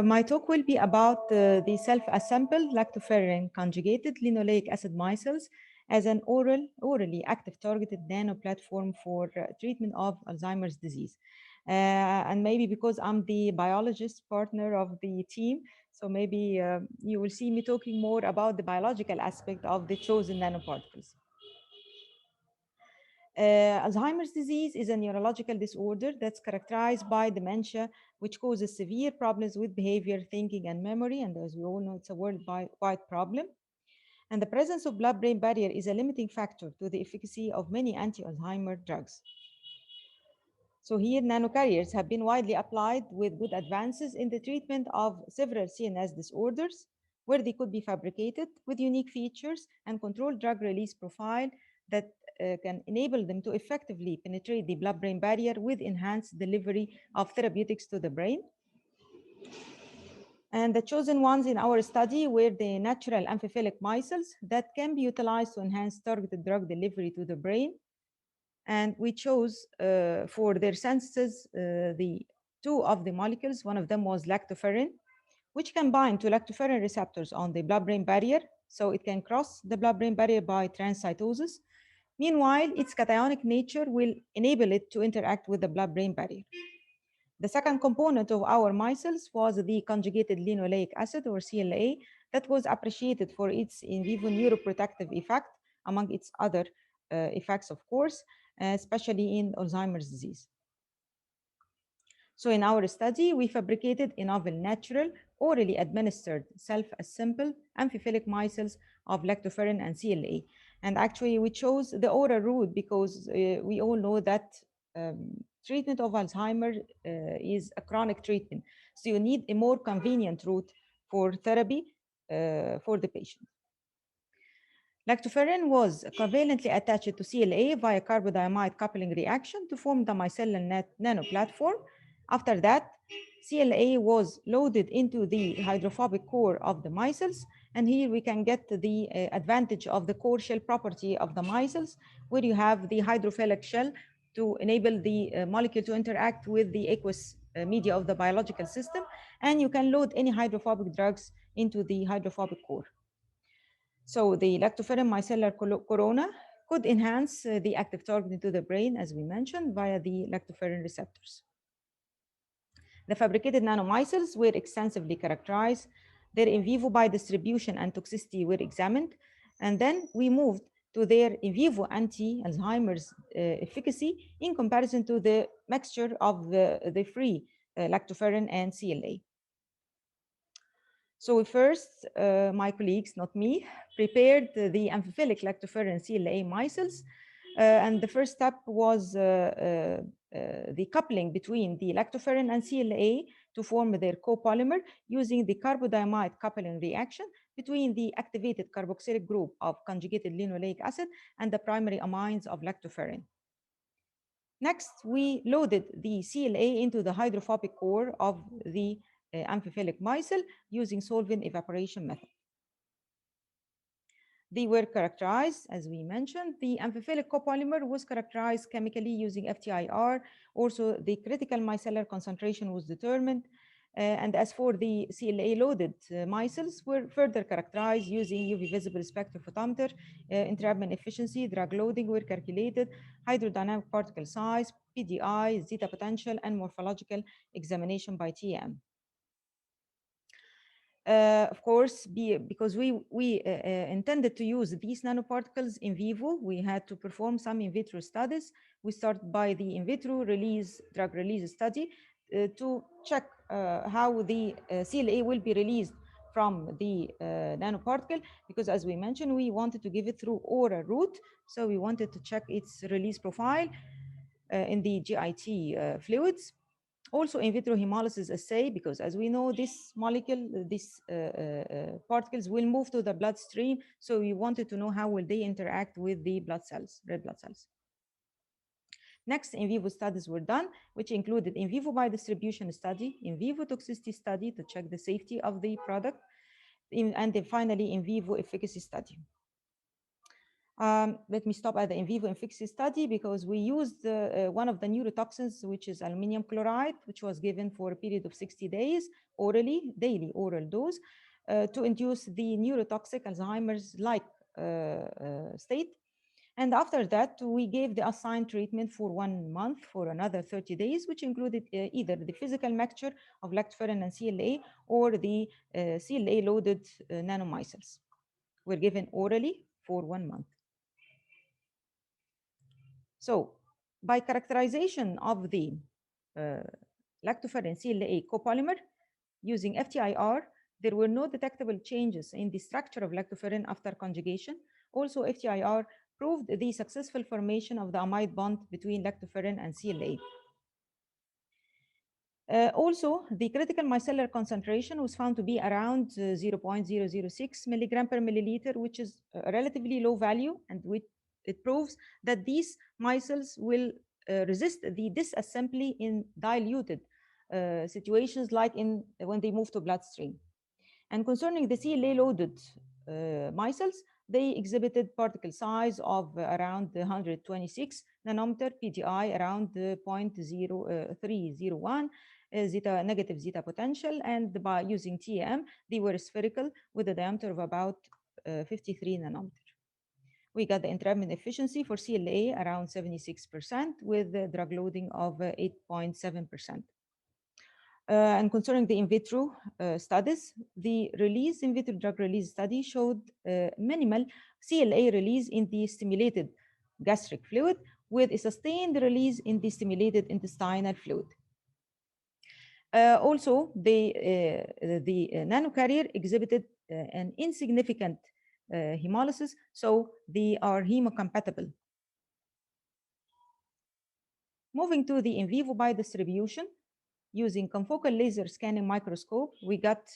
My talk will be about the self-assembled lactoferrin-conjugated linoleic acid micelles as an orally active targeted nanoplatform for treatment of Alzheimer's disease. And maybe because I'm the biologist partner of the team, so maybe you will see me talking more about the biological aspect of the chosen nanoparticles. Alzheimer's disease is a neurological disorder that's characterized by dementia, which causes severe problems with behavior, thinking, and memory. And as we all know, it's a worldwide problem. And the presence of blood-brain barrier is a limiting factor to the efficacy of many anti-Alzheimer drugs. So here, nanocarriers have been widely applied with good advances in the treatment of several CNS disorders, where they could be fabricated with unique features and controlled drug release profile that can enable them to effectively penetrate the blood-brain barrier with enhanced delivery of therapeutics to the brain. And the chosen ones in our study were the natural amphiphilic micelles that can be utilized to enhance targeted drug delivery to the brain. And we chose for their senses the two of the molecules. One of them was lactoferrin, which can bind to lactoferrin receptors on the blood-brain barrier, so it can cross the blood-brain barrier by transcytosis. Meanwhile, its cationic nature will enable it to interact with the blood-brain barrier. The second component of our micelles was the conjugated linoleic acid, or CLA, that was appreciated for its in vivo neuroprotective effect, among its other effects, of course, especially in Alzheimer's disease. So in our study, we fabricated a novel natural, orally administered, self-assembled amphiphilic micelles of lactoferrin and CLA. And actually, we chose the oral route because we all know that treatment of Alzheimer is a chronic treatment. So you need a more convenient route for therapy for the patient. Lactoferrin was covalently attached to CLA via carbodiamide coupling reaction to form the micellar nanoplatform. After that, CLA was loaded into the hydrophobic core of the micelles, and here we can get the advantage of the core shell property of the micelles, where you have the hydrophilic shell to enable the molecule to interact with the aqueous media of the biological system, and you can load any hydrophobic drugs into the hydrophobic core. So the lactoferrin micellar corona could enhance the active targeting to the brain, as we mentioned, via the lactoferrin receptors. The fabricated nanomicelles were extensively characterized. Their in vivo biodistribution and toxicity were examined. And then we moved to their in vivo anti-Alzheimer's efficacy in comparison to the mixture of the free lactoferrin and CLA. So first, my colleagues, not me, prepared the amphiphilic lactoferrin CLA micelles. And the first step was the coupling between the lactoferrin and CLA to form their copolymer using the carbodiamide coupling reaction between the activated carboxylic group of conjugated linoleic acid and the primary amines of lactoferrin. Next, we loaded the CLA into the hydrophobic core of the amphiphilic micelle using solvent evaporation method. They were characterized, as we mentioned. The amphiphilic copolymer was characterized chemically using FTIR. Also, the critical micellar concentration was determined. And as for the CLA-loaded micelles, were further characterized using UV visible spectrophotometer, entrapment efficiency, drug loading were calculated, hydrodynamic particle size, PDI, zeta potential, and morphological examination by TM. Of course, because we intended to use these nanoparticles in vivo, we had to perform some in vitro studies. We started by the in vitro drug release study to check how the CLA will be released from the nanoparticle, because as we mentioned, we wanted to give it through oral route. So we wanted to check its release profile in the GIT fluids. Also in vitro hemolysis assay, because as we know, this molecule, these particles will move to the bloodstream. So we wanted to know how will they interact with the blood cells, red blood cells. Next, in vivo studies were done, which included in vivo biodistribution study, in vivo toxicity study to check the safety of the product, and then finally in vivo efficacy study. Let me stop at the in vivo efficacy study because we used one of the neurotoxins, which is aluminum chloride, which was given for a period of 60 days orally, daily oral dose, to induce the neurotoxic Alzheimer's-like state. And after that, we gave the assigned treatment for 1 month for another 30 days, which included either the physical mixture of lactoferrin and CLA or the CLA-loaded nanomicelles. Were given orally for 1 month. So, by characterization of the lactoferrin CLA copolymer using FTIR, there were no detectable changes in the structure of lactoferrin after conjugation. Also, FTIR proved the successful formation of the amide bond between lactoferrin and CLA. Also, the critical micellar concentration was found to be around 0.006 milligram per milliliter, which is a relatively low value, and it proves that these micelles will resist the disassembly in diluted situations like when they move to bloodstream. And concerning the CLA-loaded micelles, they exhibited particle size of around 126 nanometer, PGI around 0.0301, negative zeta potential, and by using TEM, they were spherical with a diameter of about 53 nanometer. We got the entrapment efficiency for CLA around 76% with the drug loading of 8.7%. And concerning the in vitro studies, the release in vitro drug release study showed minimal CLA release in the stimulated gastric fluid with a sustained release in the stimulated intestinal fluid. Also, the nanocarrier exhibited an insignificant hemolysis, so they are hemocompatible. Moving to the in vivo biodistribution, using confocal laser scanning microscope, we got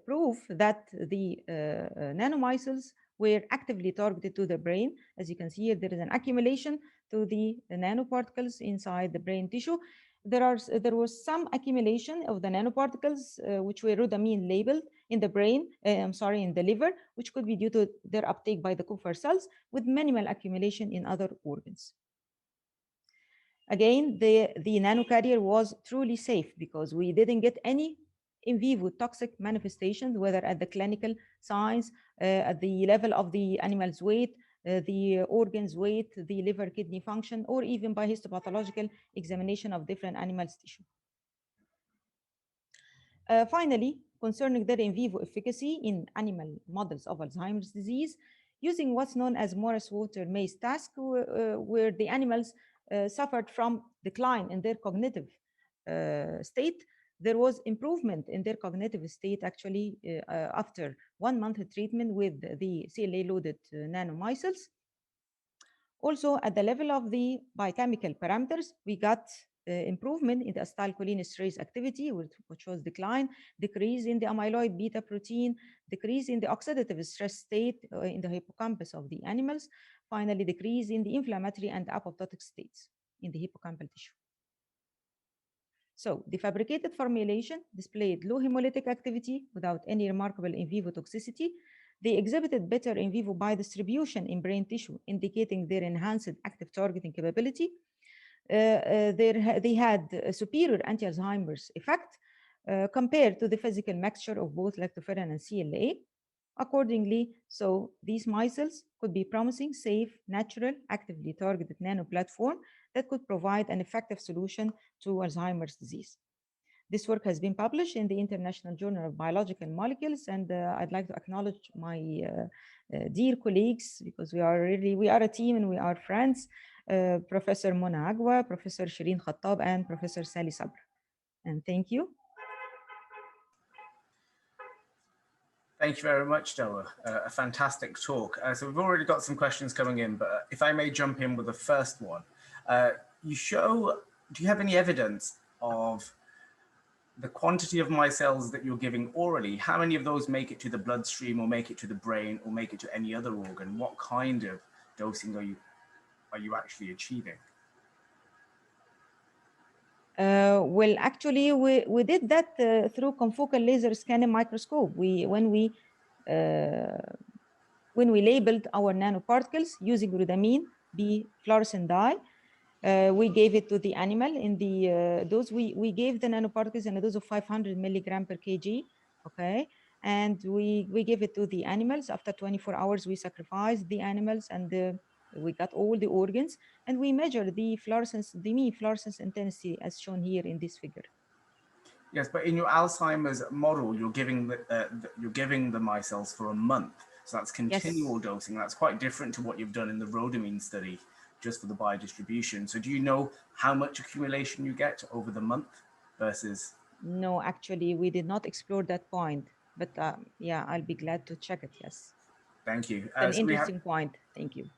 proof that the nanomicelles were actively targeted to the brain. As you can see here, there is an accumulation to the nanoparticles inside the brain tissue. There was some accumulation of the nanoparticles which were rhodamine labeled in the brain, in the liver, which could be due to their uptake by the Kupffer cells, with minimal accumulation in other organs. Again, the nanocarrier was truly safe because we didn't get any in vivo toxic manifestations, whether at the clinical signs, at the level of the animal's weight, the organ's weight, the liver kidney function, or even by histopathological examination of different animals' tissue. Finally, concerning their in vivo efficacy in animal models of Alzheimer's disease, using what's known as Morris-Water maze task, where the animals suffered from decline in their cognitive state, there was improvement in their cognitive state actually after 1 month of treatment with the CLA-loaded nanomicelles. Also, at the level of the biochemical parameters, we got improvement in the acetylcholinesterase activity, which was decline, decrease in the amyloid beta protein, decrease in the oxidative stress state in the hippocampus of the animals, finally decrease in the inflammatory and apoptotic states in the hippocampal tissue. So the fabricated formulation displayed low hemolytic activity without any remarkable in vivo toxicity. They exhibited better in vivo biodistribution in brain tissue, indicating their enhanced active targeting capability. They had a superior anti-Alzheimer's effect compared to the physical mixture of both lactoferrin and CLA. Accordingly, so these micelles could be promising, safe, natural, actively targeted nanoplatform that could provide an effective solution to Alzheimer's disease. This work has been published in the International Journal of Biological Molecules, and I'd like to acknowledge my dear colleagues, because we are a team and we are friends, Professor Mona Agwa, Professor Shireen Khattab, and Professor Sally Sabr. And thank you. Thank you very much, Doaa. A fantastic talk. So we've already got some questions coming in, but if I may jump in with the first one. Do you have any evidence of the quantity of micelles that you're giving orally? How many of those make it to the bloodstream or make it to the brain or make it to any other organ? What kind of dosing are you actually achieving? Well, actually, we did that through confocal laser scanning microscope. When we when we labeled our nanoparticles using rhodamine B fluorescent dye. We gave it to the animal in the dose. We gave the nanoparticles in a dose of 500 milligram per kg, okay? And we gave it to the animals. After 24 hours, we sacrificed the animals and we got all the organs, and we measured the fluorescence, the mean fluorescence intensity as shown here in this figure. Yes, but in your Alzheimer's model, you're giving the micelles for a month. So that's continual dosing. That's quite different to what you've done in the rhodamine study, just for the biodistribution. So do you know how much accumulation you get over the month versus? No, actually, we did not explore that point, but yeah, I'll be glad to check it, yes. Thank you. It's an interesting point. Thank you.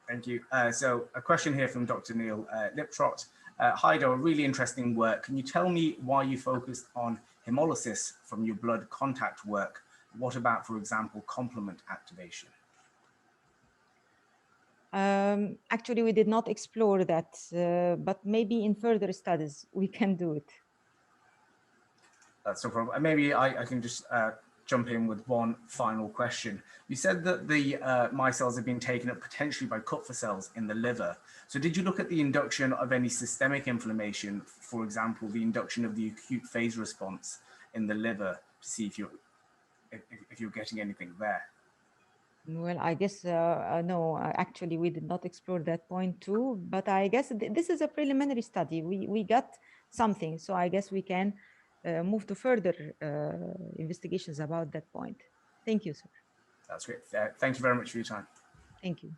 Thank you. So a question here from Dr. Neil Liptrot. Hi, Doaa, really interesting work. Can you tell me why you focused on hemolysis from your blood contact work? What about, for example, complement activation? Actually, we did not explore that, but maybe in further studies we can do it. That's no problem. Maybe I can just jump in with one final question. You said that the micelles have been taken up potentially by Kupffer cells in the liver. So did you look at the induction of any systemic inflammation, for example, the induction of the acute phase response in the liver, to see if you're getting anything there? Well, I guess, no, actually, we did not explore that point too, but I guess this is a preliminary study. We got something, so I guess we can move to further investigations about that point. Thank you, sir. That's great. Thank you very much for your time. Thank you.